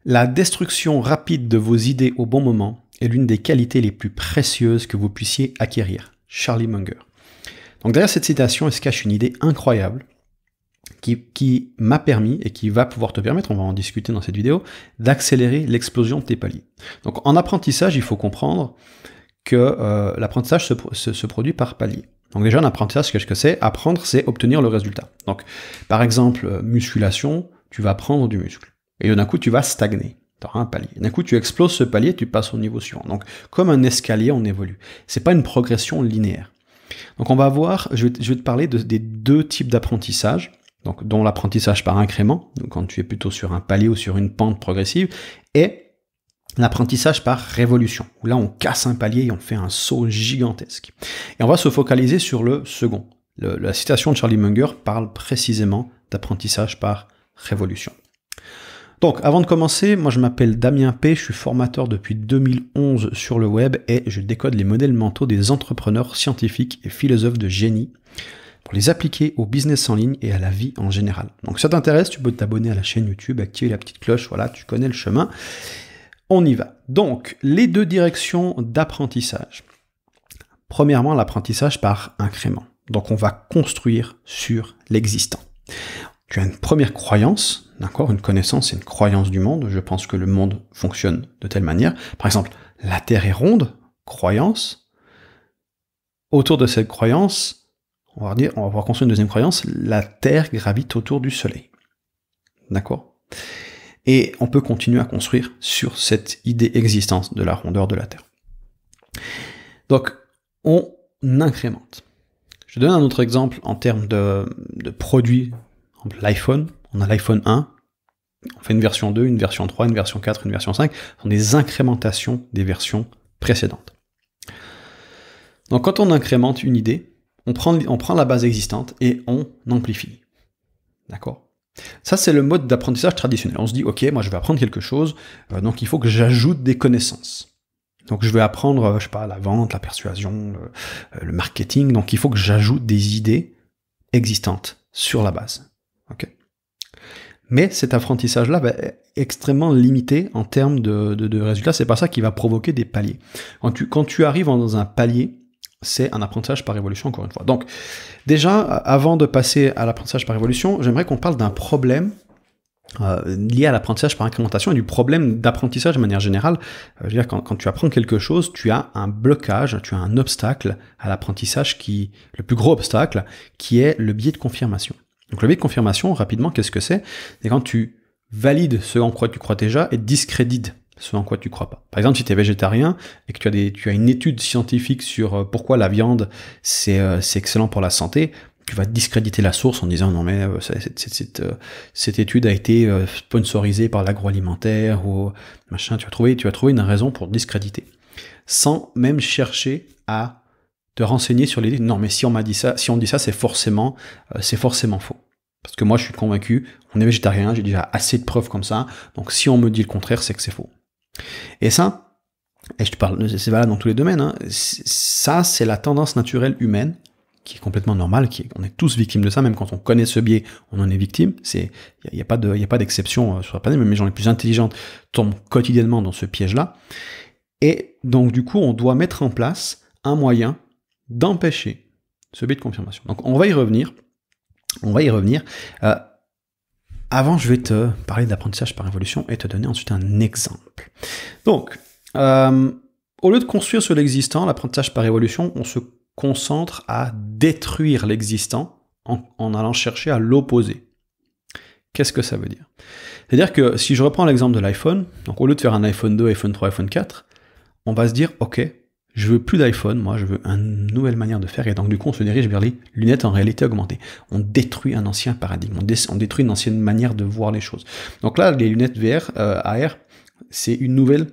La destruction rapide de vos idées au bon moment est l'une des qualités les plus précieuses que vous puissiez acquérir. Charlie Munger. Donc derrière cette citation, il se cache une idée incroyable qui m'a permis et qui va pouvoir te permettre, on va en discuter dans cette vidéo, d'accélérer l'explosion de tes paliers. Donc en apprentissage, il faut comprendre que l'apprentissage se produit par palier. Donc déjà, un apprentissage, qu'est-ce que c'est? Apprendre, c'est obtenir le résultat. Donc par exemple, musculation, tu vas prendre du muscle. Et d'un coup, tu vas stagner. Tu auras un palier. D'un coup, tu exploses ce palier, tu passes au niveau suivant. Donc comme un escalier, on évolue. C'est pas une progression linéaire. Donc on va voir, je vais te parler des deux types d'apprentissage, donc dont l'apprentissage par incrément, donc quand tu es plutôt sur un palier ou sur une pente progressive, et l'apprentissage par révolution, où là on casse un palier et on fait un saut gigantesque. Et on va se focaliser sur le second. La citation de Charlie Munger parle précisément d'apprentissage par révolution. Donc, avant de commencer, moi je m'appelle Damien P, je suis formateur depuis 2011 sur le web et je décode les modèles mentaux des entrepreneurs scientifiques et philosophes de génie pour les appliquer au business en ligne et à la vie en général. Donc, si ça t'intéresse, tu peux t'abonner à la chaîne YouTube, activer la petite cloche, voilà, tu connais le chemin. On y va. Donc, les deux directions d'apprentissage. Premièrement, l'apprentissage par incrément. Donc, on va construire sur l'existant. Tu as une première croyance, d'accord, une connaissance et une croyance du monde. Je pense que le monde fonctionne de telle manière. Par exemple, la Terre est ronde, croyance. Autour de cette croyance, on va pouvoir construire une deuxième croyance, la Terre gravite autour du Soleil. D'accord? Et on peut continuer à construire sur cette idée existence de la rondeur de la Terre. Donc, on incrémente. Je donne un autre exemple en termes de produits. L'iPhone, on a l'iPhone 1, on fait une version 2, une version 3, une version 4, une version 5, ce sont des incrémentations des versions précédentes. Donc quand on incrémente une idée, on prend la base existante et on amplifie. D'accord? Ça, c'est le mode d'apprentissage traditionnel. On se dit, ok, moi je vais apprendre quelque chose, donc il faut que j'ajoute des connaissances. Donc je vais apprendre, je sais pas, la vente, la persuasion, le marketing, donc il faut que j'ajoute des idées existantes sur la base. Okay. Mais cet apprentissage-là va être extrêmement limité en termes de résultats. C'est pas ça qui va provoquer des paliers. Quand tu arrives dans un palier, c'est un apprentissage par évolution, encore une fois. Donc, déjà, avant de passer à l'apprentissage par évolution, j'aimerais qu'on parle d'un problème lié à l'apprentissage par incrémentation et du problème d'apprentissage de manière générale. Je veux dire, quand tu apprends quelque chose, tu as un blocage, tu as un obstacle à l'apprentissage le plus gros obstacle, qui est le biais de confirmation. Donc le biais de confirmation, rapidement, qu'est-ce que c'est? C'est quand tu valides ce en quoi tu crois déjà et discrédites ce en quoi tu crois pas. Par exemple, si tu es végétarien et que tu as une étude scientifique sur pourquoi la viande c'est excellent pour la santé, tu vas discréditer la source en disant non mais cette étude a été sponsorisée par l'agroalimentaire ou machin. Tu vas trouver une raison pour discréditer, sans même chercher à te renseigner sur l'idée, non mais si on dit ça, c'est forcément faux. Parce que moi je suis convaincu, on est végétarien, j'ai déjà assez de preuves comme ça, donc si on me dit le contraire, c'est que c'est faux. Et ça, et je te parle, c'est valable dans tous les domaines, hein, ça c'est la tendance naturelle humaine, qui est complètement normale, on est tous victimes de ça, même quand on connaît ce biais, on en est victime, il n'y a pas d'exception sur la planète, même les gens les plus intelligents tombent quotidiennement dans ce piège-là. Et donc du coup, on doit mettre en place un moyen d'empêcher ce biais de confirmation. Donc on va y revenir. Avant, je vais te parler d'apprentissage par évolution et te donner ensuite un exemple. Donc, au lieu de construire sur l'existant, l'apprentissage par évolution, on se concentre à détruire l'existant en allant chercher à l'opposer. Qu'est-ce que ça veut dire? C'est-à-dire que si je reprends l'exemple de l'iPhone, donc au lieu de faire un iPhone 2, iPhone 3, iPhone 4, on va se dire, ok, je veux plus d'iPhone, moi je veux une nouvelle manière de faire, et donc du coup on se dirige vers les lunettes en réalité augmentée. On détruit un ancien paradigme, on détruit une ancienne manière de voir les choses. Donc là, les lunettes VR, AR, c'est une nouvelle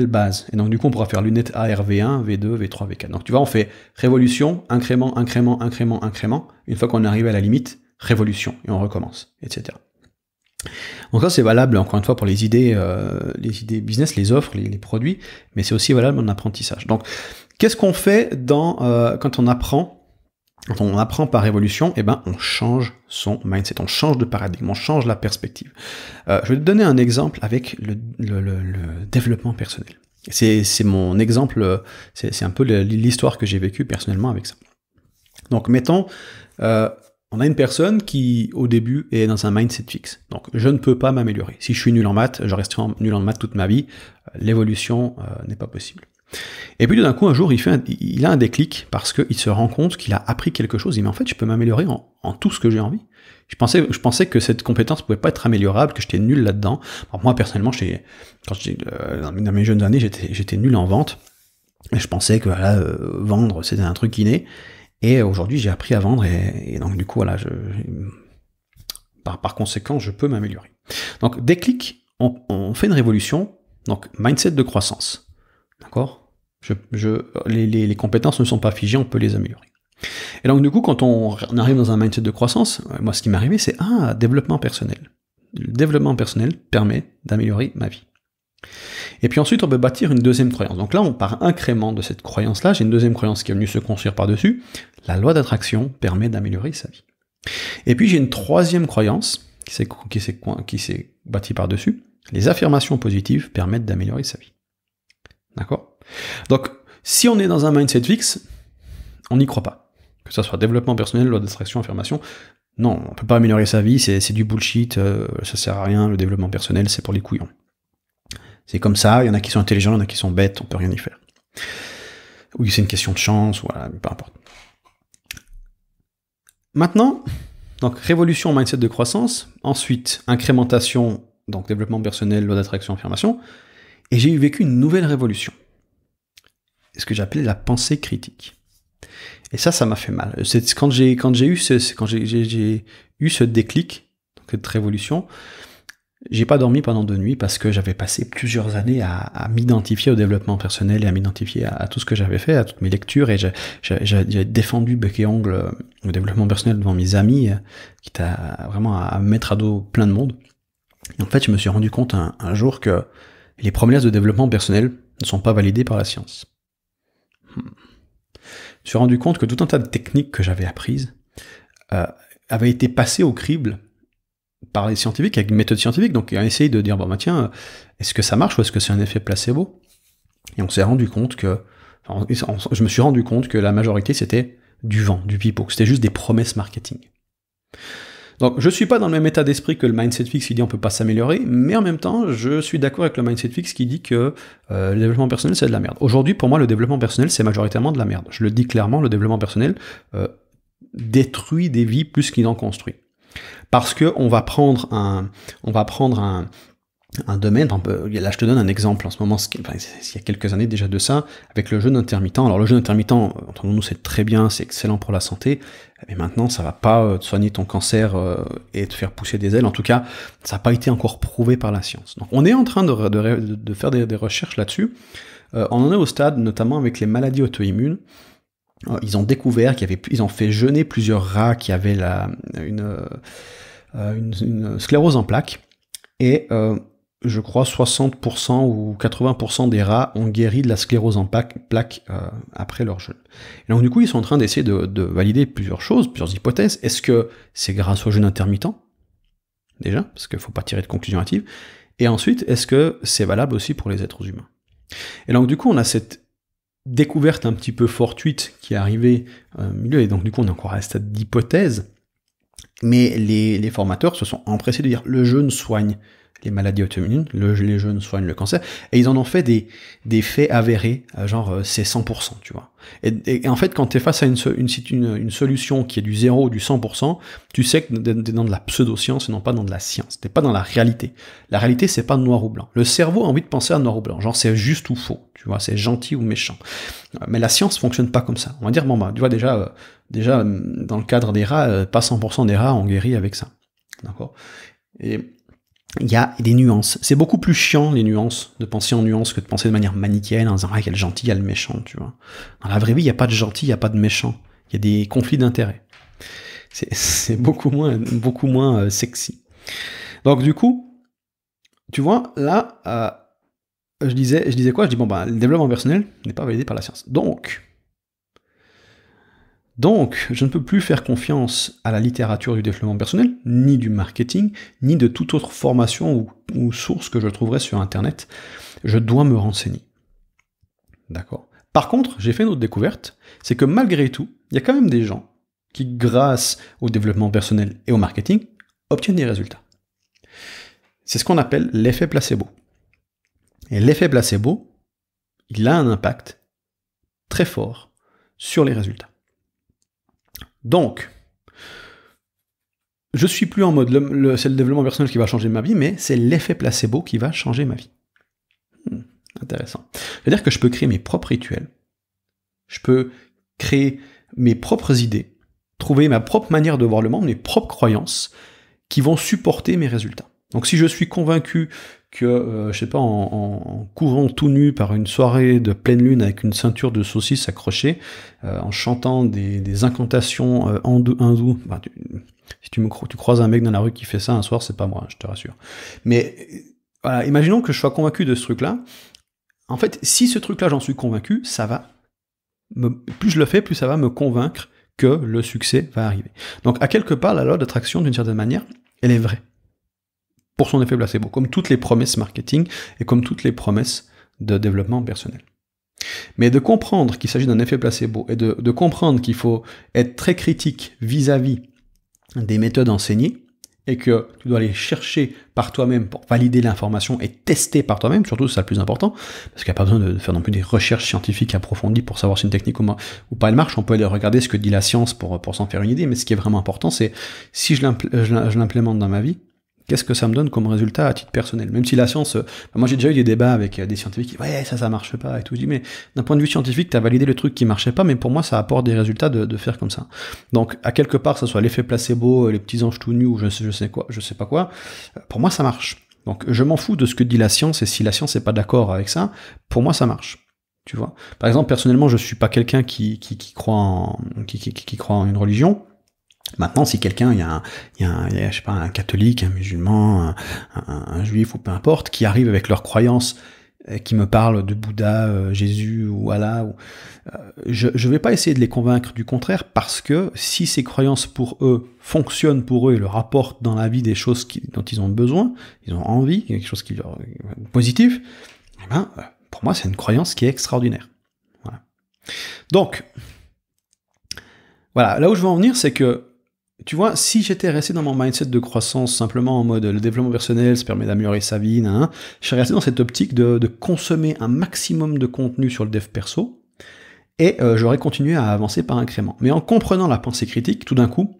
base. Et donc du coup on pourra faire lunettes AR V1, V2, V3, V4. Donc tu vois, on fait révolution, incrément, incrément, incrément, incrément. Une fois qu'on est arrivé à la limite, révolution, et on recommence, etc. Donc ça c'est valable encore une fois pour les idées business, les offres, les produits, mais c'est aussi valable en apprentissage. Donc qu'est-ce qu'on fait quand on apprend quand on apprend par évolution, eh ben, on change son mindset, on change de paradigme, on change la perspective. Je vais te donner un exemple avec le développement personnel. C'est mon exemple, c'est un peu l'histoire que j'ai vécue personnellement avec ça. Donc, mettons, on a une personne qui, au début, est dans un mindset fixe. Donc, je ne peux pas m'améliorer. Si je suis nul en maths, je resterai nul en maths toute ma vie. L'évolution n'est pas possible. Et puis, d'un coup, un jour, il a un déclic parce qu'il se rend compte qu'il a appris quelque chose. Il dit, mais en fait, je peux m'améliorer en tout ce que j'ai envie. Je pensais que cette compétence pouvait pas être améliorable, que j'étais nul là-dedans. Alors, moi, personnellement, dans mes jeunes années, j'étais nul en vente. Et je pensais que vendre, c'était un truc inné. Et aujourd'hui, j'ai appris à vendre et donc du coup, voilà, par conséquent, je peux m'améliorer. Donc, déclic, on fait une révolution, donc mindset de croissance. D'accord ? Les compétences ne sont pas figées, on peut les améliorer. Et donc du coup, quand on arrive dans un mindset de croissance, moi, ce qui m'est arrivé, c'est développement personnel. Le développement personnel permet d'améliorer ma vie. Et puis ensuite, on peut bâtir une deuxième croyance. Donc là, par incrément de cette croyance-là, j'ai une deuxième croyance qui est venue se construire par-dessus. La loi d'attraction permet d'améliorer sa vie. Et puis j'ai une troisième croyance qui s'est bâtie par-dessus. Les affirmations positives permettent d'améliorer sa vie. D'accord ? Donc, si on est dans un mindset fixe, on n'y croit pas. Que ce soit développement personnel, loi d'attraction, affirmation, non, on ne peut pas améliorer sa vie, c'est du bullshit, ça sert à rien, le développement personnel, c'est pour les couillons. C'est comme ça, il y en a qui sont intelligents, il y en a qui sont bêtes, on peut rien y faire. Oui, c'est une question de chance, voilà, peu importe. Maintenant, donc révolution, mindset de croissance, ensuite incrémentation, donc développement personnel, loi d'attraction, affirmation, et j'ai vécu une nouvelle révolution. Ce que j'appelais la pensée critique. Et ça m'a fait mal. C'est quand j'ai eu ce déclic, donc cette révolution, j'ai pas dormi pendant 2 nuits parce que j'avais passé plusieurs années à m'identifier au développement personnel et à m'identifier à tout ce que j'avais fait, à toutes mes lectures, et j'ai défendu bec et ongle le développement personnel devant mes amis, quitte à vraiment à mettre à dos plein de monde. Et en fait, je me suis rendu compte un jour que les promesses de développement personnel ne sont pas validées par la science. Je me suis rendu compte que tout un tas de techniques que j'avais apprises avaient été passées au crible par les scientifiques, avec une méthode scientifique, donc on a essayé de dire, bon bah tiens, est-ce que ça marche ou est-ce que c'est un effet placebo ? Et on s'est rendu compte je me suis rendu compte que la majorité c'était du vent, du pipeau, que c'était juste des promesses marketing. Donc je suis pas dans le même état d'esprit que le mindset fixe qui dit on peut pas s'améliorer, mais en même temps, je suis d'accord avec le mindset fixe qui dit que le développement personnel c'est de la merde. Aujourd'hui, pour moi, le développement personnel c'est majoritairement de la merde. Je le dis clairement, le développement personnel détruit des vies plus qu'il en construit. Parce que on va prendre un domaine, là je te donne un exemple en ce moment, il y a quelques années déjà de ça, avec le jeûne intermittent. Alors le jeûne intermittent, entre nous c'est très bien, c'est excellent pour la santé, mais maintenant ça va pas te soigner ton cancer et te faire pousser des ailes, en tout cas ça n'a pas été encore prouvé par la science. Donc on est en train de faire des recherches là-dessus, on en est au stade notamment avec les maladies auto-immunes. Ils ont découvert ils ont fait jeûner plusieurs rats qui avaient une sclérose en plaques, et je crois 60% ou 80% des rats ont guéri de la sclérose en plaques après leur jeûne. Et donc du coup, ils sont en train d'essayer de valider plusieurs choses, plusieurs hypothèses. Est-ce que c'est grâce au jeûne intermittent ? Déjà, parce qu'il ne faut pas tirer de conclusion hâtive. Et ensuite, est-ce que c'est valable aussi pour les êtres humains ? Et donc du coup, on a cette découverte un petit peu fortuite qui est arrivée au milieu, et donc du coup on est encore à un stade d'hypothèse, mais les formateurs se sont empressés de dire le jeûne soigne les maladies auto-immunes, les jeûnes soignent le cancer, et ils en ont fait des faits avérés, genre c'est 100%, tu vois. Et en fait, quand tu es face à une solution qui est du 0 ou du 100%, tu sais que tu es dans de la pseudo-science et non pas dans de la science. Tu n'es pas dans la réalité. La réalité, c'est pas noir ou blanc. Le cerveau a envie de penser à noir ou blanc, genre c'est juste ou faux, tu vois, c'est gentil ou méchant. Mais la science fonctionne pas comme ça. On va dire, bon bah, tu vois, déjà dans le cadre des rats, pas 100% des rats ont guéri avec ça. D'accord ? Et il y a des nuances. C'est beaucoup plus chiant, les nuances, de penser en nuances que de penser de manière manichéenne, en disant « Ah, il y a le gentil, il y a le méchant », tu vois. Dans la vraie vie, il n'y a pas de gentil, il n'y a pas de méchant. Il y a des conflits d'intérêts. C'est beaucoup moins sexy. Donc du coup, tu vois, là, je disais quoi ? Je dis, bon, bah, le développement personnel n'est pas validé par la science. Donc, Donc, je ne peux plus faire confiance à la littérature du développement personnel, ni du marketing, ni de toute autre formation ou source que je trouverai sur Internet. Je dois me renseigner. D'accord. Par contre, j'ai fait une autre découverte, c'est que malgré tout, il y a quand même des gens qui, grâce au développement personnel et au marketing, obtiennent des résultats. C'est ce qu'on appelle l'effet placebo. Et l'effet placebo, il a un impact très fort sur les résultats. Donc, je suis plus en mode c'est le développement personnel qui va changer ma vie, mais c'est l'effet placebo qui va changer ma vie. Intéressant. C'est-à-dire que je peux créer mes propres rituels, je peux créer mes propres idées, trouver ma propre manière de voir le monde, mes propres croyances qui vont supporter mes résultats. Donc si je suis convaincu que, je sais pas, en courant tout nu par une soirée de pleine lune avec une ceinture de saucisse accrochée, en chantant des incantations hindoues, bah, si tu croises un mec dans la rue qui fait ça un soir, c'est pas moi, je te rassure. Mais voilà, imaginons que je sois convaincu de ce truc-là. En fait, si ce truc-là, j'en suis convaincu, plus je le fais, plus ça va me convaincre que le succès va arriver. Donc, à quelque part, la loi d'attraction, d'une certaine manière, elle est vraie. Pour son effet placebo, comme toutes les promesses marketing et comme toutes les promesses de développement personnel. Mais de comprendre qu'il s'agit d'un effet placebo et de comprendre qu'il faut être très critique vis-à-vis des méthodes enseignées et que tu dois aller chercher par toi-même pour valider l'information et tester par toi-même, surtout c'est ça le plus important, parce qu'il n'y a pas besoin de faire non plus des recherches scientifiques approfondies pour savoir si une technique ou pas elle marche, on peut aller regarder ce que dit la science pour s'en faire une idée, mais ce qui est vraiment important, c'est si je l'implémente dans ma vie, qu'est-ce que ça me donne comme résultat à titre personnel? Même si la science, moi j'ai déjà eu des débats avec des scientifiques qui ouais ça marche pas et tout, je dis mais d'un point de vue scientifique t'as validé le truc qui marchait pas, mais pour moi ça apporte des résultats de faire comme ça. Donc à quelque part, que ce soit l'effet placebo, les petits anges tout nus ou je sais pas quoi, pour moi ça marche. Donc je m'en fous de ce que dit la science, et si la science est pas d'accord avec ça, pour moi ça marche. Tu vois. Par exemple, personnellement, je suis pas quelqu'un qui croit en une religion. Maintenant, si quelqu'un, il y a, je sais pas, un catholique, un musulman, un juif ou peu importe, qui arrive avec leurs croyances, qui me parle de Bouddha, Jésus ou Allah, je vais pas essayer de les convaincre du contraire, parce que si ces croyances pour eux fonctionnent pour eux et leur apportent dans la vie des choses dont ils ont besoin, ils ont envie, quelque chose qui leur est positif, eh ben, pour moi, c'est une croyance qui est extraordinaire. Voilà. Donc, voilà, là où je veux en venir, c'est que tu vois, si j'étais resté dans mon mindset de croissance, simplement en mode le développement personnel, ça permet d'améliorer sa vie, je serais resté dans cette optique de consommer un maximum de contenu sur le dev perso, et j'aurais continué à avancer par incrément. Mais en comprenant la pensée critique, tout d'un coup,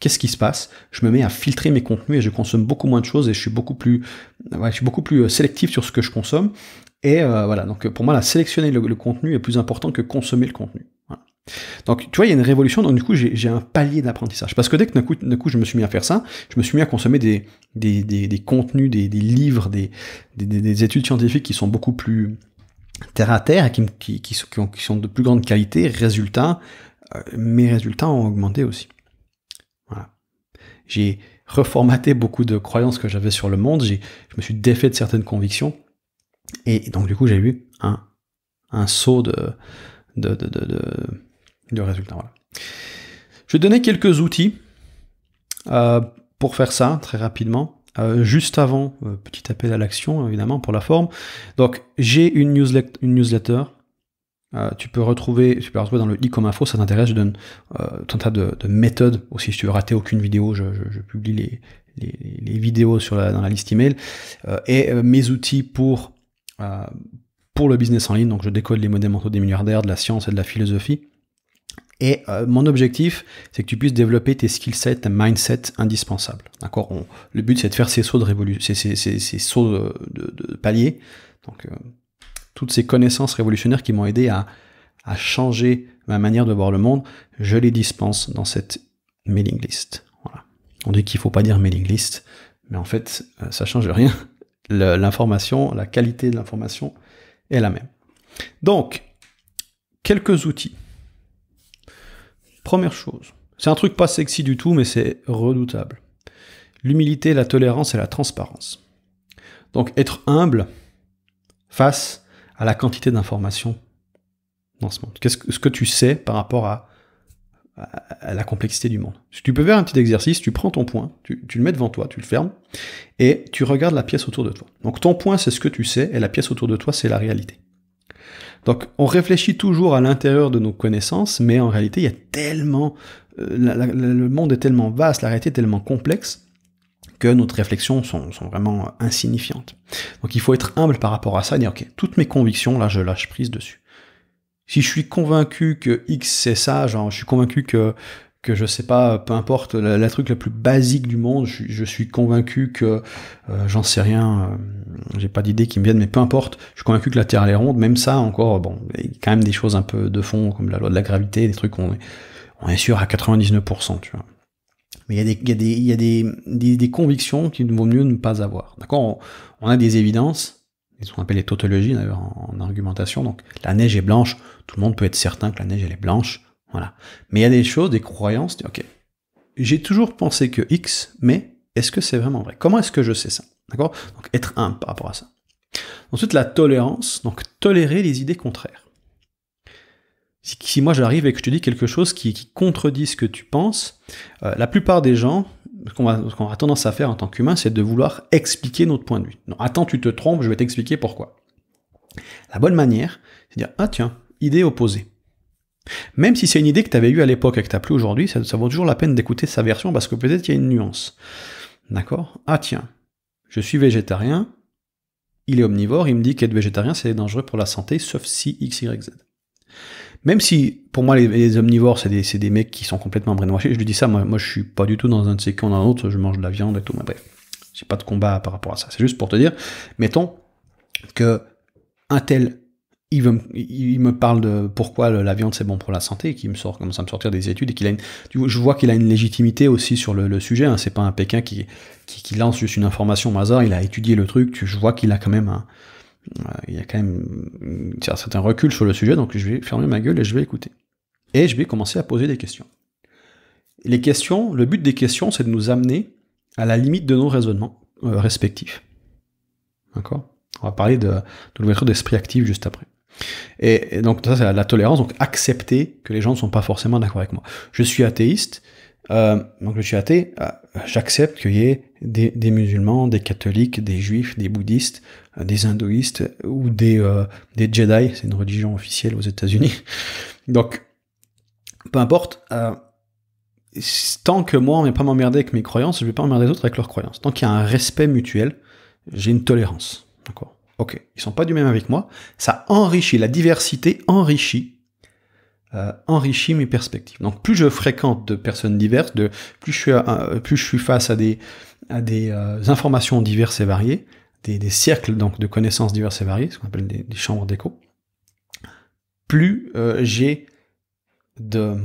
qu'est-ce qui se passe? Je me mets à filtrer mes contenus et je consomme beaucoup moins de choses, et je suis beaucoup plus sélectif sur ce que je consomme. Et voilà, donc pour moi, sélectionner le contenu est plus important que consommer le contenu. Voilà. Donc tu vois, il y a une révolution, donc du coup j'ai un palier d'apprentissage. Parce que dès que d'un coup je me suis mis à faire ça, je me suis mis à consommer des contenus, des livres, des études scientifiques qui sont beaucoup plus terre à terre et qui sont de plus grande qualité. Résultat, mes résultats ont augmenté aussi. Voilà. J'ai reformaté beaucoup de croyances que j'avais sur le monde, je me suis défait de certaines convictions, et donc du coup j'ai eu un saut de résultats. Voilà. Je vais donner quelques outils pour faire ça très rapidement. Juste avant, petit appel à l'action évidemment pour la forme. Donc j'ai une newsletter. Tu peux la retrouver dans le i comme info, ça t'intéresse, je donne tout un tas de méthodes aussi. Si tu veux rater aucune vidéo, je publie les vidéos dans la liste email, et mes outils pour le business en ligne. Donc je décode les modèles mentaux des milliardaires, de la science et de la philosophie. Et mon objectif, c'est que tu puisses développer tes skill sets, tes mindset indispensables. D'accord. Le but, c'est de faire ces sauts ces sauts de palier. Donc toutes ces connaissances révolutionnaires qui m'ont aidé à changer ma manière de voir le monde, je les dispense dans cette mailing list. Voilà. On dit qu'il ne faut pas dire mailing list, mais en fait, ça ne change rien. L'information, la qualité de l'information est la même. Donc, quelques outils. Première chose, c'est un truc pas sexy du tout, mais c'est redoutable. L'humilité, la tolérance et la transparence. Donc, être humble face à la quantité d'informations dans ce monde. Qu'est-ce que tu sais par rapport à à la complexité du monde. Si tu peux faire un petit exercice, tu prends ton point, tu le mets devant toi, tu le fermes, et tu regardes la pièce autour de toi. Donc ton point, c'est ce que tu sais, et la pièce autour de toi, c'est la réalité. Donc on réfléchit toujours à l'intérieur de nos connaissances, mais en réalité, il y a tellement... le monde est tellement vaste, la réalité est tellement complexe, que nos réflexions sont vraiment insignifiantes. Donc il faut être humble par rapport à ça, et dire, ok, toutes mes convictions, là, je lâche prise dessus. Si je suis convaincu que X c'est ça, genre je suis convaincu que je sais pas, peu importe, le truc le plus basique du monde, je suis convaincu que, j'en sais rien, j'ai pas d'idées qui me viennent, mais peu importe, je suis convaincu que la Terre elle est ronde, même ça encore, bon, il y a quand même des choses un peu de fond, comme la loi de la gravité, des trucs on est sûr à 99%, tu vois. Mais il y a des convictions qu'il vaut mieux ne pas avoir. D'accord, on a des évidences, ce qu'on appelle les tautologies d'ailleurs en argumentation, donc la neige est blanche, tout le monde peut être certain que la neige elle est blanche, voilà. Mais il y a des choses, des croyances, ok, j'ai toujours pensé que X, mais est-ce que c'est vraiment vrai? Comment est-ce que je sais ça? D'accord? Donc être humble par rapport à ça. Ensuite la tolérance, donc tolérer les idées contraires. Si moi j'arrive et que je te dis quelque chose qui contredit ce que tu penses, la plupart des gens, ce qu'on a tendance à faire en tant qu'humain, c'est de vouloir expliquer notre point de vue. Non, attends, tu te trompes, je vais t'expliquer pourquoi. La bonne manière, c'est de dire, ah tiens, idée opposée. Même si c'est une idée que tu avais eue à l'époque et que tu n'as plus aujourd'hui, ça vaut toujours la peine d'écouter sa version parce que peut-être qu'il y a une nuance. D'accord? Ah tiens, je suis végétarien, il est omnivore, il me dit qu'être végétarien c'est dangereux pour la santé, sauf si X, Y, Z. Même si, pour moi, les omnivores, c'est des mecs qui sont complètement brainwashés, je lui dis ça, moi je suis pas du tout dans un de ces camps, dans un autre, je mange de la viande et tout, mais bref, j'ai pas de combat par rapport à ça. C'est juste pour te dire, mettons que un tel, il me parle de pourquoi la viande c'est bon pour la santé, et qu'il commence à me sortir des études, et je vois qu'il a une légitimité aussi sur le sujet, hein, c'est pas un Pékin qui lance juste une information au hasard, il a étudié le truc, je vois qu'il a quand même il y a quand même un certain recul sur le sujet, donc je vais fermer ma gueule et je vais écouter. Et je vais commencer à poser des questions. Les questions, le but des questions, c'est de nous amener à la limite de nos raisonnements respectifs. D'accord? On va parler de l'ouverture d'esprit actif juste après. Et donc ça, c'est la tolérance, donc accepter que les gens ne sont pas forcément d'accord avec moi. Je suis athéiste, donc je suis athée, j'accepte qu'il y ait des musulmans, des catholiques, des juifs, des bouddhistes, des hindouistes ou des Jedi, c'est une religion officielle aux États-Unis. Donc, peu importe, tant que moi on ne va pas m'emmerder avec mes croyances, je ne vais pas emmerder les autres avec leurs croyances. Tant qu'il y a un respect mutuel, j'ai une tolérance. D'accord? Ok, ils sont pas du même avec moi, ça enrichit, la diversité enrichit mes perspectives. Donc plus je fréquente de personnes diverses, plus je suis face à des informations diverses et variées, des cercles donc de connaissances diverses et variées, ce qu'on appelle des chambres d'écho, plus j'ai de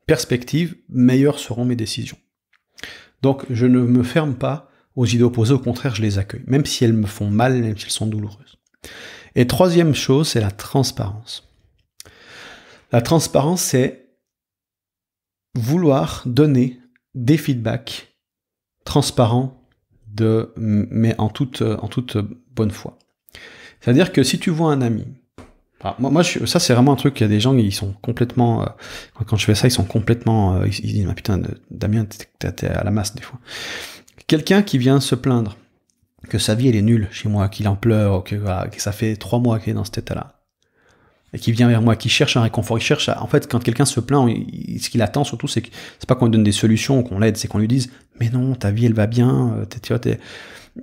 perspectives, meilleures seront mes décisions. Donc je ne me ferme pas aux idées opposées, au contraire je les accueille, même si elles me font mal, même si elles sont douloureuses. Et troisième chose, c'est la transparence. La transparence, c'est vouloir donner des feedbacks transparents, mais en toute bonne foi. C'est-à-dire que si tu vois un ami, ça c'est vraiment un truc, il y a des gens qui sont complètement, quand je fais ça, ils sont complètement, ils disent, ah, putain, Damien, t'es à la masse des fois. Quelqu'un qui vient se plaindre que sa vie elle est nulle chez moi, qu'il en pleure, que ça fait 3 mois qu'il est dans cet état-là, et qui vient vers moi, qui cherche un réconfort, en fait, quand quelqu'un se plaint, ce qu'il attend surtout, c'est pas qu'on lui donne des solutions, qu'on l'aide, c'est qu'on lui dise, mais non, ta vie elle va bien,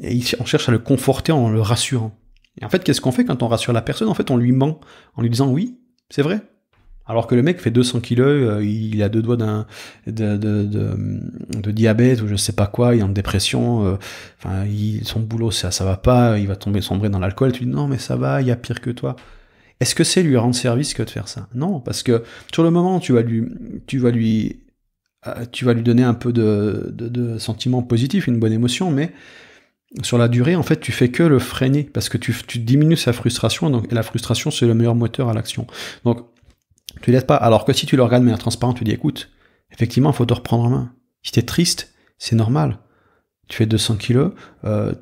et on cherche à le conforter en le rassurant. Et en fait, qu'est-ce qu'on fait quand on rassure la personne? En fait, on lui ment, en lui disant, oui, c'est vrai. Alors que le mec fait 200 kilos, il a 2 doigts de diabète ou je sais pas quoi, il est en dépression, son boulot ça va pas, il va sombrer dans l'alcool, tu dis non mais ça va, il y a pire que toi. Est-ce que c'est lui rendre service que de faire ça? Non, parce que sur le moment tu vas lui donner un peu de sentiments positifs, une bonne émotion, mais sur la durée, en fait, tu fais que le freiner, parce que tu diminues sa frustration, et la frustration c'est le meilleur moteur à l'action. Donc tu l'aides pas, alors que si tu le regardes de manière transparente, tu dis écoute, effectivement, il faut te reprendre en main. Si t'es triste, c'est normal. Tu fais 200 kilos,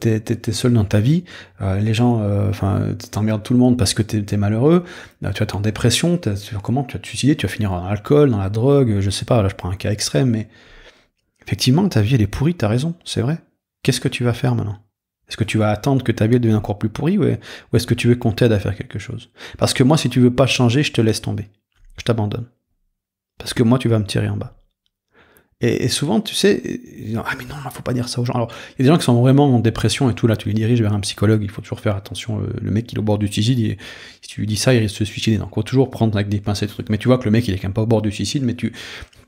t'es seul dans ta vie, les gens, t'emmerdes tout le monde parce que t'es malheureux, tu vas être en dépression, comment tu vas te suicider, tu vas finir dans l'alcool, dans la drogue, je sais pas, là je prends un cas extrême, mais effectivement ta vie elle est pourrie, t'as raison, c'est vrai. Qu'est-ce que tu vas faire maintenant? Est-ce que tu vas attendre que ta vie devienne encore plus pourrie, ou est-ce que tu veux qu'on t'aide à faire quelque chose? Parce que moi, si tu veux pas changer, je te laisse tomber, je t'abandonne. Parce que moi, tu vas me tirer en bas. Et souvent, tu sais, ah mais non, faut pas dire ça aux gens. Alors, il y a des gens qui sont vraiment en dépression et tout, là, tu les diriges vers un psychologue, il faut toujours faire attention, le mec il est au bord du suicide, si tu lui dis ça, il risque de se suicider. Donc, il faut toujours prendre avec des pincettes de trucs. Mais tu vois que le mec, il est quand même pas au bord du suicide, mais tu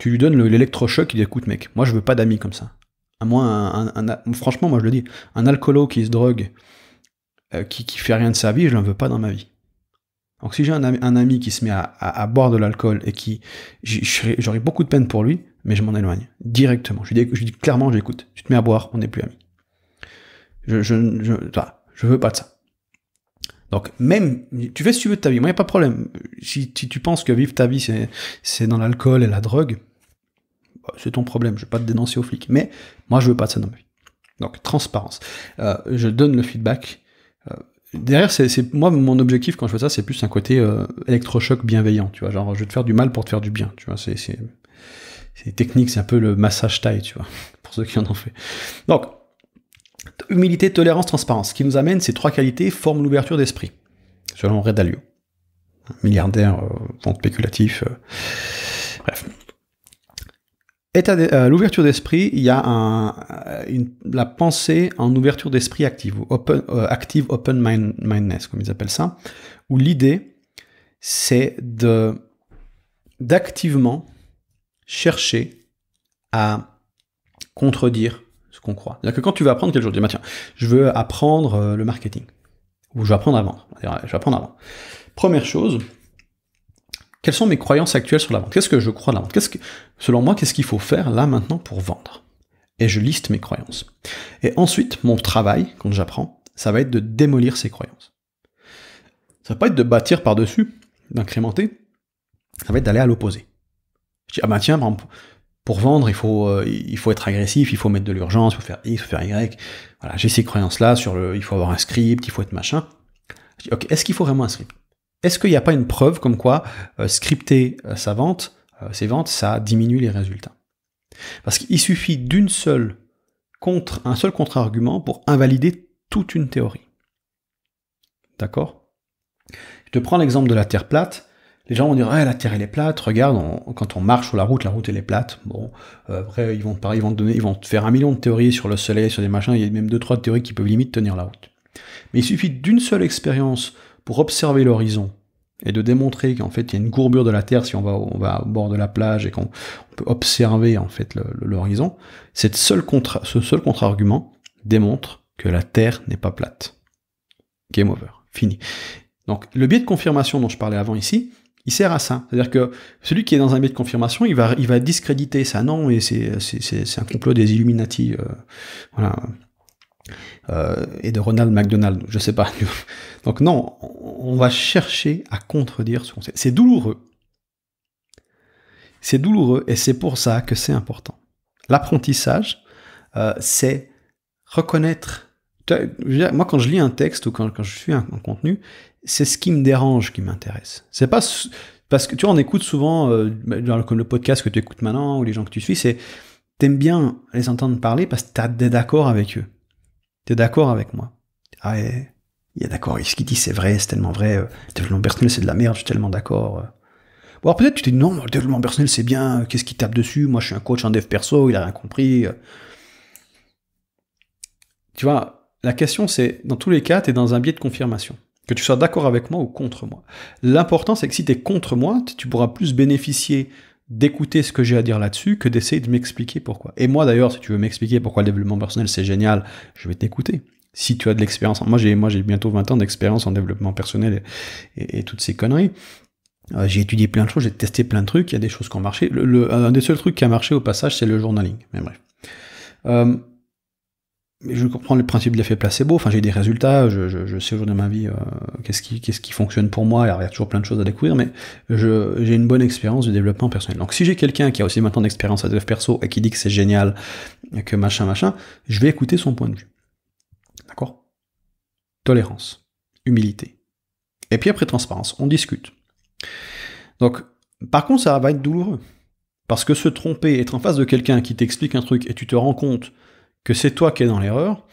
lui donnes l'électrochoc, il dit, écoute mec, moi je veux pas d'amis comme ça. À moi, franchement, moi je le dis, un alcoolo qui se drogue, qui fait rien de sa vie, je l'en veux pas dans ma vie. Donc si j'ai un ami qui se met à boire de l'alcool et j'aurais beaucoup de peine pour lui, mais je m'en éloigne directement. Je lui dis clairement, j'écoute, tu te mets à boire, on n'est plus amis. Je veux pas de ça. Donc même, tu fais ce que tu veux de ta vie, moi il n'y a pas de problème. Si tu penses que vivre ta vie c'est dans l'alcool et la drogue, c'est ton problème, je vais pas te dénoncer aux flics. Mais moi je veux pas de ça dans ma vie. Donc transparence. Je donne le feedback. Derrière, moi, mon objectif quand je fais ça, c'est plus un côté électrochoc bienveillant, tu vois, genre je vais te faire du mal pour te faire du bien, tu vois, c'est technique, c'est un peu le massage taille, tu vois, pour ceux qui en ont fait. Donc, humilité, tolérance, transparence. Ce qui nous amène, ces trois qualités forment l'ouverture d'esprit, selon Ray Dalio, un milliardaire, fonds spéculatif, bref. L'ouverture d'esprit, il y a la pensée en ouverture d'esprit active, active open-mindedness, comme ils appellent ça, où l'idée, c'est d'activement chercher à contredire ce qu'on croit. C'est-à-dire que quand tu vas apprendre quelque chose, tu dis, tiens, je veux apprendre le marketing, ou je vais apprendre à vendre. Première chose, quelles sont mes croyances actuelles sur la vente? Qu'est-ce que je crois de la vente? Selon moi, qu'est-ce qu'il faut faire là maintenant pour vendre? Et je liste mes croyances. Et ensuite, mon travail, quand j'apprends, ça va être de démolir ces croyances. Ça va pas être de bâtir par-dessus, d'incrémenter, ça va être d'aller à l'opposé. Je dis, ah ben tiens, pour vendre, il faut être agressif, il faut mettre de l'urgence, il faut faire X, il faut faire Y. Voilà, j'ai ces croyances-là sur il faut avoir un script, il faut être machin. Je dis, ok, est-ce qu'il faut vraiment un script? Est-ce qu'il n'y a pas une preuve comme quoi scripter ses ventes, ça diminue les résultats? Parce qu'il suffit un seul contre-argument pour invalider toute une théorie. D'accord? Je te prends l'exemple de la Terre plate. Les gens vont dire, la Terre elle est plate, regarde, quand on marche sur la route elle est plate. Bon, après ils vont te faire 1 million de théories sur le soleil, sur des machins, il y a même 2-3 théories qui peuvent limite tenir la route. Mais il suffit d'une seule expérience pour observer l'horizon et de démontrer qu'en fait il y a une courbure de la Terre si on va au bord de la plage et qu'on peut observer en fait l'horizon. Ce seul contre-argument démontre que la Terre n'est pas plate. Game over, fini. Donc le biais de confirmation dont je parlais avant ici, il sert à ça. C'est-à-dire que celui qui est dans un biais de confirmation, il va discréditer ça. Non, et c'est un complot des Illuminati. Voilà. Et de Ronald McDonald, je sais pas. Donc non, on va chercher à contredire ce qu'on sait. C'est douloureux. C'est douloureux et c'est pour ça que c'est important. L'apprentissage, c'est reconnaître. Moi, quand je lis un texte ou quand je suis un contenu, c'est ce qui me dérange qui m'intéresse. C'est pas parce que tu vois, on écoute souvent, comme le podcast que tu écoutes maintenant ou les gens que tu suis, t'aimes bien les entendre parler parce que t'es d'accord avec eux. T'es d'accord avec moi? Ah, il est d'accord, ce qu'il dit c'est vrai, c'est tellement vrai, le développement personnel c'est de la merde, je suis tellement d'accord. Bon, alors peut-être tu te dis non, le développement personnel c'est bien, qu'est-ce qu'il tape dessus? Moi je suis un coach en dev perso, il a rien compris. Tu vois, la question c'est, dans tous les cas, t'es dans un biais de confirmation. Que tu sois d'accord avec moi ou contre moi. L'important c'est que si t'es contre moi, tu pourras plus bénéficier d'écouter ce que j'ai à dire là-dessus que d'essayer de m'expliquer pourquoi. Et moi d'ailleurs, si tu veux m'expliquer pourquoi le développement personnel c'est génial, je vais t'écouter. Si tu as de l'expérience, moi j'ai bientôt 20 ans d'expérience en développement personnel et toutes ces conneries. J'ai étudié plein de choses, j'ai testé plein de trucs, il y a des choses qui ont marché. Un des seuls trucs qui a marché au passage, c'est le journaling. Mais bref. je comprends le principe de l'effet placebo, enfin j'ai des résultats, je sais aujourd'hui dans ma vie qu'est-ce qui fonctionne pour moi, alors il y a toujours plein de choses à découvrir, mais j'ai une bonne expérience du développement personnel. Donc si j'ai quelqu'un qui a aussi maintenant d'expérience à dev perso et qui dit que c'est génial, que machin, je vais écouter son point de vue. D'accord ? Tolérance, humilité. Et puis après transparence, on discute. Donc, par contre, ça va être douloureux. Parce que se tromper, être en face de quelqu'un qui t'explique un truc et tu te rends compte que c'est toi qui es dans l'erreur,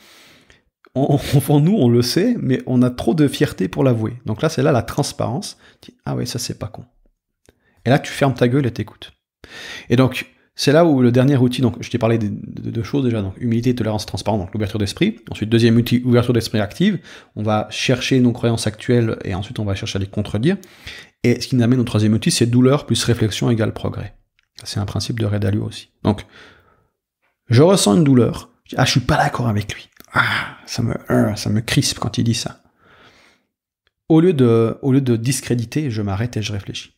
nous, on le sait, mais on a trop de fierté pour l'avouer. Donc là, c'est là la transparence. Tu dis, ah ouais, ça c'est pas con. Et là, tu fermes ta gueule et t'écoutes. Et donc, c'est là où le dernier outil, donc je t'ai parlé de deux choses déjà, donc humilité, tolérance, transparence, donc l'ouverture d'esprit. Ensuite, deuxième outil, ouverture d'esprit active. On va chercher nos croyances actuelles et ensuite on va chercher à les contredire. Et ce qui nous amène au troisième outil, c'est douleur plus réflexion égale progrès. C'est un principe de Ray Dalio aussi. Donc, je ressens une douleur. Je suis pas d'accord avec lui. Ça me crispe quand il dit ça. Au lieu de discréditer, je m'arrête et je réfléchis.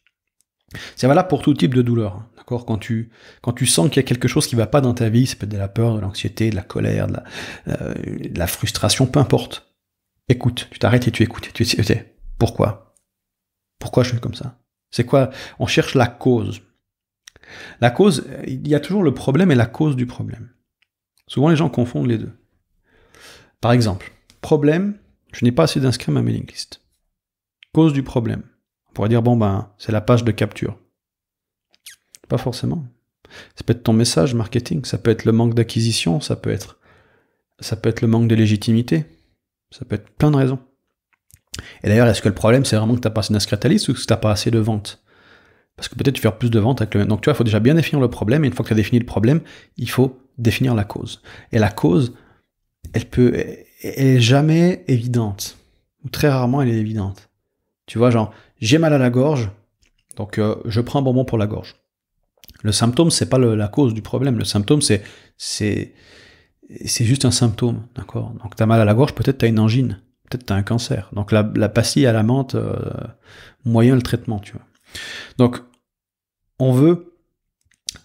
C'est valable pour tout type de douleur. Hein, d'accord ? Quand tu sens qu'il y a quelque chose qui va pas dans ta vie, ça peut être de la peur, de l'anxiété, de la colère, de la frustration, peu importe. Écoute, tu t'arrêtes et tu écoutes. Tu sais, pourquoi je suis comme ça ? C'est quoi ? On cherche la cause. La cause, il y a toujours le problème et la cause du problème. Souvent, les gens confondent les deux. Par exemple, problème, je n'ai pas assez d'inscrits à ma mailing list. Cause du problème. On pourrait dire, c'est la page de capture. Pas forcément. Ça peut être ton message marketing, ça peut être le manque d'acquisition, ça peut être le manque de légitimité, ça peut être plein de raisons. Et d'ailleurs, est-ce que le problème, c'est vraiment que tu n'as pas assez d'inscrits à ta liste ou que tu n'as pas assez de ventes ? Parce que peut-être tu fais plus de ventes avec le même. Donc tu vois, il faut déjà bien définir le problème, et une fois que tu as défini le problème, il faut définir la cause. Et la cause, elle est jamais évidente. Ou très rarement elle est évidente. Tu vois, genre, j'ai mal à la gorge, donc je prends un bonbon pour la gorge. Le symptôme, c'est pas la cause du problème. Le symptôme, c'est juste un symptôme, d'accord ? Donc t'as mal à la gorge, peut-être t'as une angine, peut-être t'as un cancer. Donc la pastille à la menthe, moyen le traitement, tu vois. Donc, on veut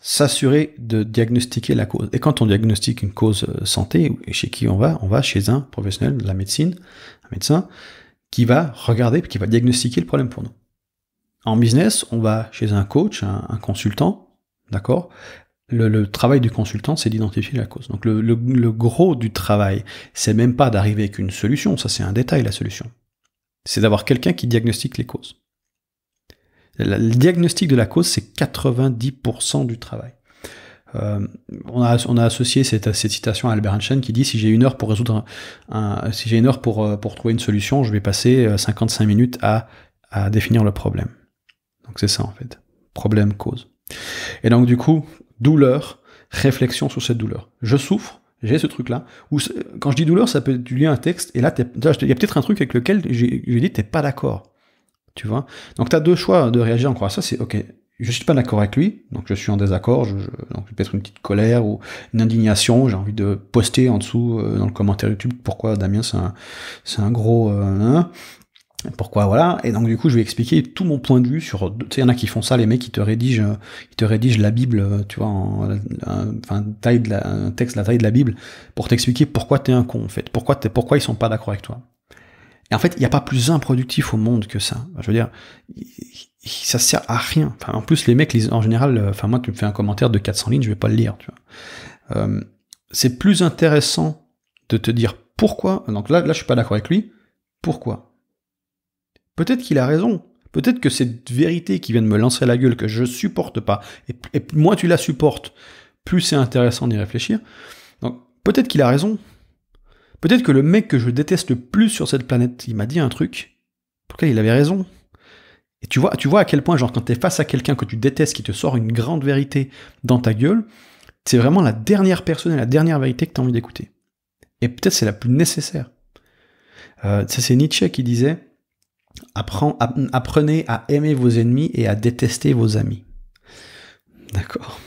s'assurer de diagnostiquer la cause. Et quand on diagnostique une cause santé, et chez qui on va chez un professionnel de la médecine, un médecin, qui va regarder, qui va diagnostiquer le problème pour nous. En business, on va chez un coach, un consultant, d'accord ? Le travail du consultant, c'est d'identifier la cause. Donc le gros du travail, c'est même pas d'arriver avec une solution, ça c'est un détail la solution. C'est d'avoir quelqu'un qui diagnostique les causes. Le diagnostic de la cause, c'est 90% du travail. On a associé cette citation à Albert Einstein qui dit si j'ai une heure pour résoudre si j'ai une heure pour trouver une solution, je vais passer 55 minutes à définir le problème. Donc c'est ça en fait, problème cause. Et donc du coup, douleur, réflexion sur cette douleur. Je souffre, j'ai ce truc-là. Quand je dis douleur, ça peut être du lien à un texte. Et là, il y a peut-être un truc avec lequel j'ai dit t'es pas d'accord. Tu vois ? Donc tu as deux choix de réagir encore à ça, c'est ok, je suis pas d'accord avec lui, donc je suis en désaccord, donc peut-être une petite colère ou une indignation, j'ai envie de poster en dessous dans le commentaire YouTube pourquoi Damien c'est un gros pourquoi voilà, et donc du coup je vais expliquer tout mon point de vue sur, tu sais, il y en a qui font ça, les mecs qui te rédigent la Bible, tu vois, un texte la taille de la Bible pour t'expliquer pourquoi t'es un con en fait, pourquoi ils sont pas d'accord avec toi. Et en fait, il n'y a pas plus improductif au monde que ça. Je veux dire, ça sert à rien. Enfin, en plus, les mecs, en général, moi, tu me fais un commentaire de 400 lignes, je vais pas le lire, tu vois. C'est plus intéressant de te dire pourquoi. Donc là, je suis pas d'accord avec lui. Pourquoi ? Peut-être qu'il a raison. Peut-être que cette vérité qui vient de me lancer à la gueule, que je supporte pas, et moins tu la supportes, plus c'est intéressant d'y réfléchir. Donc, peut-être qu'il a raison. Peut-être que le mec que je déteste le plus sur cette planète, il m'a dit un truc pour lequel il avait raison. Et tu vois à quel point, genre, quand t'es face à quelqu'un que tu détestes, qui te sort une grande vérité dans ta gueule, c'est vraiment la dernière personne et la dernière vérité que t'as envie d'écouter. Et peut-être c'est la plus nécessaire. Ça, c'est Nietzsche qui disait « Apprenez à aimer vos ennemis et à détester vos amis. » D'accord ?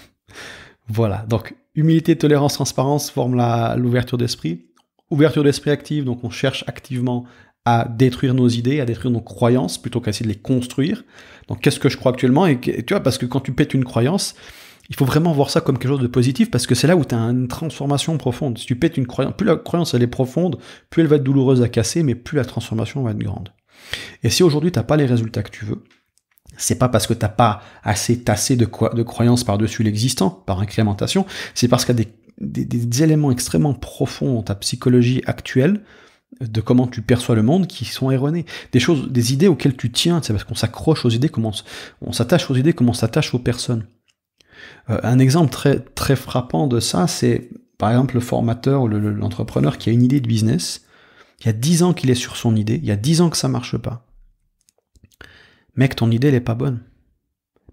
Voilà, donc humilité, tolérance, transparence forment l'ouverture d'esprit. Ouverture d'esprit active, donc on cherche activement à détruire nos idées, à détruire nos croyances, plutôt qu'à essayer de les construire. Donc qu'est-ce que je crois actuellement ? Et tu vois, parce que quand tu pètes une croyance, Il faut vraiment voir ça comme quelque chose de positif, parce que c'est là où tu as une transformation profonde. Si tu pètes une croyance, plus la croyance elle est profonde, plus elle va être douloureuse à casser, mais plus la transformation va être grande. Et si aujourd'hui t'as pas les résultats que tu veux, c'est pas parce que t'as pas assez tassé de croyances par-dessus l'existant, par incrémentation, c'est parce qu'il y a des éléments extrêmement profonds dans ta psychologie actuelle, de comment tu perçois le monde, qui sont erronés. Des idées auxquelles tu tiens, c'est parce qu'on s'accroche aux idées, on s'attache aux idées, comment on s'attache aux personnes. Un exemple très, très frappant de ça, c'est par exemple le formateur ou l'entrepreneur qui a une idée de business, il y a 10 ans qu'il est sur son idée, il y a 10 ans que ça marche pas. Mec, ton idée, elle est pas bonne.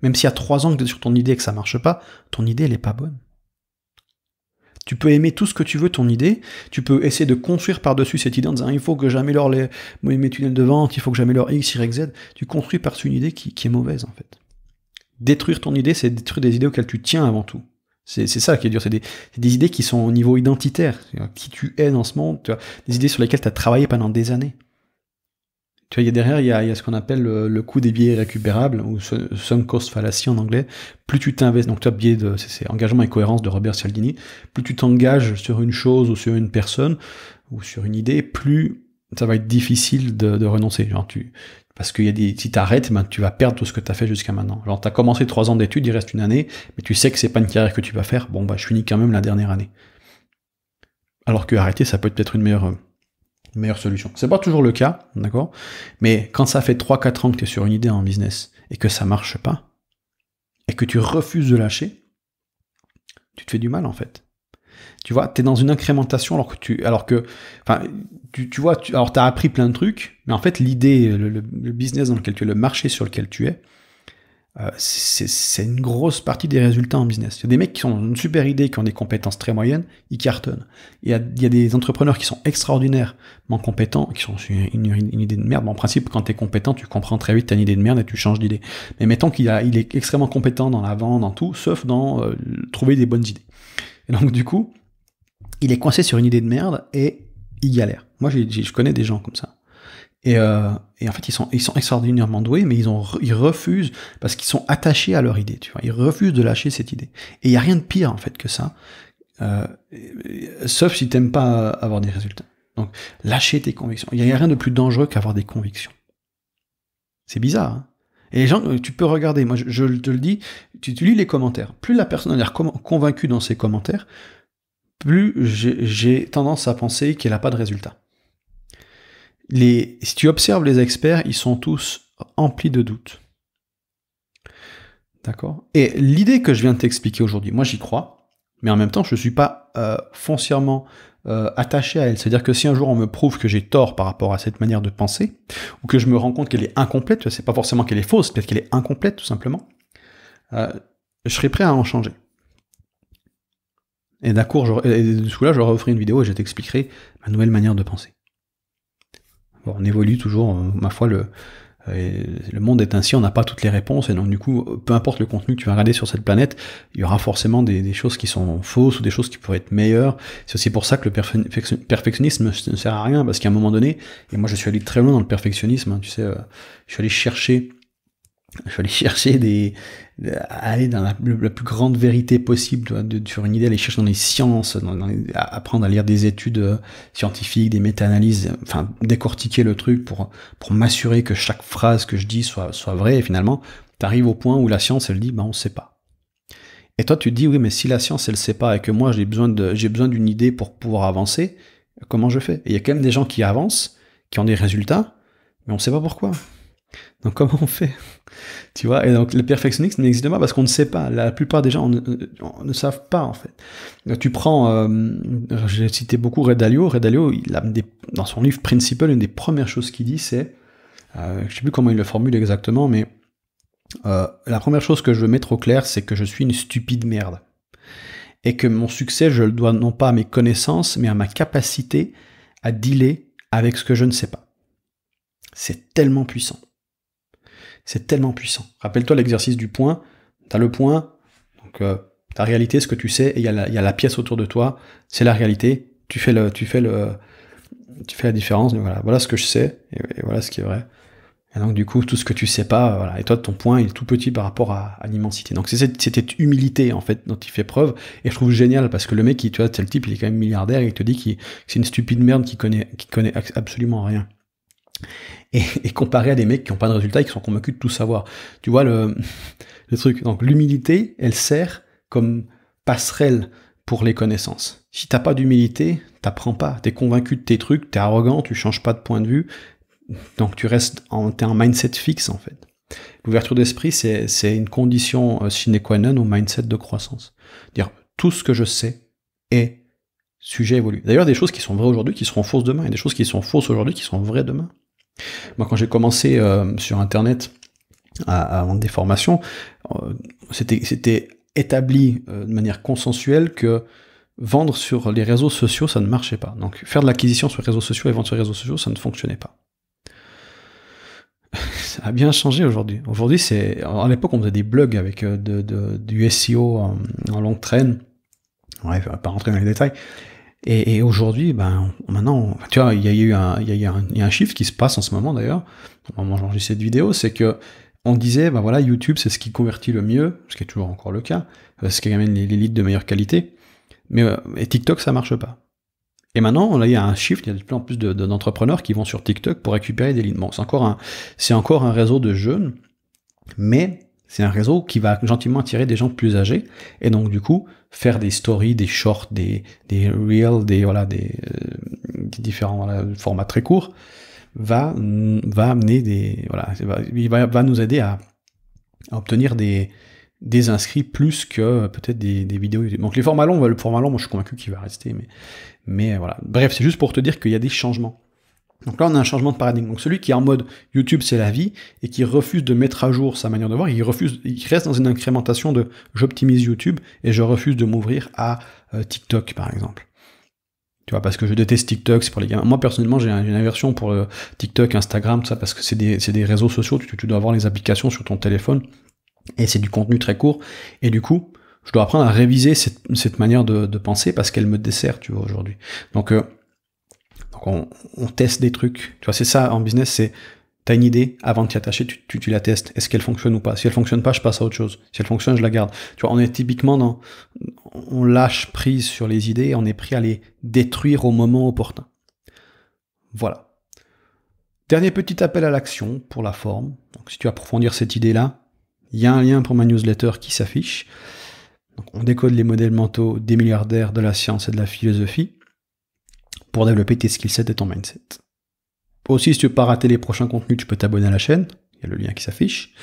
Même s'il y a 3 ans que tu es sur ton idée et que ça marche pas, ton idée, elle est pas bonne. Tu peux aimer tout ce que tu veux, ton idée, tu peux essayer de construire par-dessus cette idée en disant il faut que j'améliore mes tunnels de vente, il faut que j'améliore X, Y, Z. Tu construis par-dessus une idée qui est mauvaise, en fait. Détruire ton idée, c'est détruire des idées auxquelles tu tiens avant tout. C'est ça qui est dur, c'est des idées qui sont au niveau identitaire. Qui tu es dans ce monde, tu vois, des idées sur lesquelles tu as travaillé pendant des années. Tu vois, derrière, il y a ce qu'on appelle le coût des billets récupérables, ou sunk cost fallacy en anglais. Plus tu t'investis, donc toi, c'est engagement et cohérence de Robert Cialdini, plus tu t'engages sur une chose ou sur une personne, ou sur une idée, plus ça va être difficile de renoncer. Genre, parce que si t'arrêtes, ben, tu vas perdre tout ce que t'as fait jusqu'à maintenant. Genre, t'as commencé 3 ans d'études, il reste une année, mais tu sais que c'est pas une carrière que tu vas faire, bon, bah, je finis quand même la dernière année. Alors que arrêter, ça peut être peut-être une meilleure solution. C'est pas toujours le cas, d'accord? Mais quand ça fait 3-4 ans que tu es sur une idée en business et que ça marche pas, et que tu refuses de lâcher, tu te fais du mal en fait. Tu vois, tu es dans une incrémentation alors que t'as appris plein de trucs, mais en fait l'idée, le business dans lequel tu es, le marché sur lequel tu es, c'est une grosse partie des résultats en business. Il y a des mecs qui ont une super idée, qui ont des compétences très moyennes, ils cartonnent. Il y a des entrepreneurs qui sont extraordinairement compétents, qui sont une idée de merde. Bon, en principe, quand tu es compétent, tu comprends très vite ta idée de merde et tu changes d'idée. Mais mettons il est extrêmement compétent dans la vente, dans tout, sauf dans trouver des bonnes idées. Et donc du coup, il est coincé sur une idée de merde et il galère. Moi, je connais des gens comme ça. Et en fait, ils sont extraordinairement doués, mais ils refusent, parce qu'ils sont attachés à leur idée, tu vois. Ils refusent de lâcher cette idée. Et il n'y a rien de pire, en fait, que ça, sauf si t'aimes pas avoir des résultats. Donc, lâcher tes convictions. Il n'y a rien de plus dangereux qu'avoir des convictions. C'est bizarre, hein. Et les gens, tu peux regarder, moi je te le dis, tu lis les commentaires. Plus la personne a l'air convaincue dans ses commentaires, plus j'ai tendance à penser qu'elle n'a pas de résultat. Si tu observes les experts, ils sont tous emplis de doutes. D'accord? Et l'idée que je viens de t'expliquer aujourd'hui, moi j'y crois, mais en même temps je ne suis pas foncièrement attaché à elle. C'est-à-dire que si un jour on me prouve que j'ai tort par rapport à cette manière de penser, ou que je me rends compte qu'elle est incomplète, c'est pas forcément qu'elle est fausse, peut-être qu'elle est incomplète tout simplement, je serai prêt à en changer. Et d'accord, dessous là, je referai une vidéo et je t'expliquerai ma nouvelle manière de penser. Bon, on évolue toujours, ma foi, le monde est ainsi, on n'a pas toutes les réponses, et donc du coup, peu importe le contenu que tu vas regarder sur cette planète, il y aura forcément des choses qui sont fausses ou des choses qui pourraient être meilleures. C'est aussi pour ça que le perfectionnisme ne sert à rien, parce qu'à un moment donné, et moi je suis allé très loin dans le perfectionnisme, hein, tu sais, je suis allé chercher aller dans la plus grande vérité possible sur une idée, aller chercher dans les sciences, apprendre à lire des études scientifiques, des méta-analyses, enfin décortiquer le truc pour m'assurer que chaque phrase que je dis soit vraie, et finalement t'arrives au point où la science elle dit on sait pas. Et toi tu te dis oui, mais si la science elle sait pas et que moi j'ai besoin d'une idée pour pouvoir avancer, comment je fais? Et il y a quand même des gens qui avancent, qui ont des résultats, mais on sait pas pourquoi. Donc comment on fait? Tu vois, et donc le perfectionnisme n'existe pas parce qu'on ne sait pas. La plupart des gens ne savent pas en fait. Tu prends, j'ai cité beaucoup Ray Dalio. Ray Dalio, dans son livre Principle, une des premières choses qu'il dit, c'est, je sais plus comment il le formule exactement, mais la première chose que je veux mettre au clair, c'est que je suis une stupide merde. Et que mon succès, je le dois non pas à mes connaissances, mais à ma capacité à dealer avec ce que je ne sais pas. C'est tellement puissant. C'est tellement puissant. Rappelle-toi l'exercice du point. T'as le point, donc ta réalité, ce que tu sais, et il y a la pièce autour de toi, c'est la réalité. Tu fais la différence. Donc voilà ce que je sais, et voilà ce qui est vrai. Et donc du coup, tout ce que tu sais pas, voilà. Et toi, ton point il est tout petit par rapport à l'immensité. Donc c'est cette humilité en fait dont il fait preuve. Et je trouve génial parce que le mec, tu vois, c'est le type, il est quand même milliardaire, et il te dit que c'est une stupide merde qui connaît absolument rien. Et comparé à des mecs qui n'ont pas de résultats et qui sont convaincus de tout savoir. Tu vois le truc. Donc l'humilité, elle sert comme passerelle pour les connaissances. Si t'as pas d'humilité, t'apprends pas. T'es convaincu de tes trucs, t'es arrogant, tu changes pas de point de vue. Donc tu restes t'es un mindset fixe en fait. L'ouverture d'esprit, c'est une condition sine qua non au mindset de croissance. Dire tout ce que je sais est sujet évolue. D'ailleurs, des choses qui sont vraies aujourd'hui qui seront fausses demain, et des choses qui sont fausses aujourd'hui qui seront vraies demain. Moi, quand j'ai commencé sur Internet à vendre des formations, c'était établi de manière consensuelle que vendre sur les réseaux sociaux, ça ne marchait pas. Donc faire de l'acquisition sur les réseaux sociaux et vendre sur les réseaux sociaux, ça ne fonctionnait pas. Ça a bien changé aujourd'hui. Aujourd'hui, à l'époque, on faisait des blogs avec du SEO en longue traîne. Ouais, je vais pas rentrer dans les détails. Et aujourd'hui, maintenant, tu vois, il y a un shift qui se passe en ce moment d'ailleurs. Au moment où j'enregistre cette vidéo, c'est que on disait, voilà, YouTube, c'est ce qui convertit le mieux, ce qui est toujours encore le cas, ce qui amène les leads de meilleure qualité. Mais et TikTok, ça marche pas. Et maintenant, là, il y a un shift, il y a de plus en plus d'entrepreneurs qui vont sur TikTok pour récupérer des leads. Bon, c'est encore un réseau de jeunes, mais c'est un réseau qui va gentiment attirer des gens plus âgés, et donc du coup, faire des stories, des shorts, des reels, des différents formats très courts, va amener va nous aider à obtenir des inscrits plus que peut-être des vidéos YouTube. Donc le format long, moi je suis convaincu qu'il va rester, mais voilà. Bref, c'est juste pour te dire qu'il y a des changements. Donc là, on a un changement de paradigme. Donc celui qui est en mode YouTube, c'est la vie, et qui refuse de mettre à jour sa manière de voir, il reste dans une incrémentation de j'optimise YouTube et je refuse de m'ouvrir à TikTok, par exemple. Tu vois, parce que je déteste TikTok, c'est pour les gamins. Moi, personnellement, j'ai une aversion pour TikTok, Instagram, tout ça, parce que c'est des réseaux sociaux, tu dois avoir les applications sur ton téléphone, et c'est du contenu très court, et du coup, je dois apprendre à réviser cette manière de penser, parce qu'elle me dessert, tu vois, aujourd'hui. Donc on teste des trucs, tu vois, c'est ça en business, c'est t'as une idée, avant de t'y attacher, tu la testes, est-ce qu'elle fonctionne ou pas? Si elle fonctionne pas, je passe à autre chose. Si elle fonctionne, je la garde. Tu vois, on est typiquement on lâche prise sur les idées, et on est prêt à les détruire au moment opportun. Voilà. Dernier petit appel à l'action pour la forme. Donc si tu veux approfondir cette idée-là, il y a un lien pour ma newsletter qui s'affiche. Donc, on décode les modèles mentaux des milliardaires, de la science et de la philosophie pour développer tes skillsets et ton mindset. Aussi, si tu veux pas rater les prochains contenus, tu peux t'abonner à la chaîne. Il y a le lien qui s'affiche.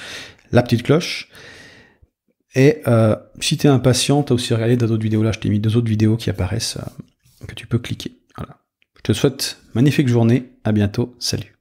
La petite cloche. Et si tu es impatient, tu as aussi regardé d'autres vidéos. Là, je t'ai mis 2 autres vidéos qui apparaissent que tu peux cliquer. Voilà. Je te souhaite une magnifique journée. À bientôt. Salut.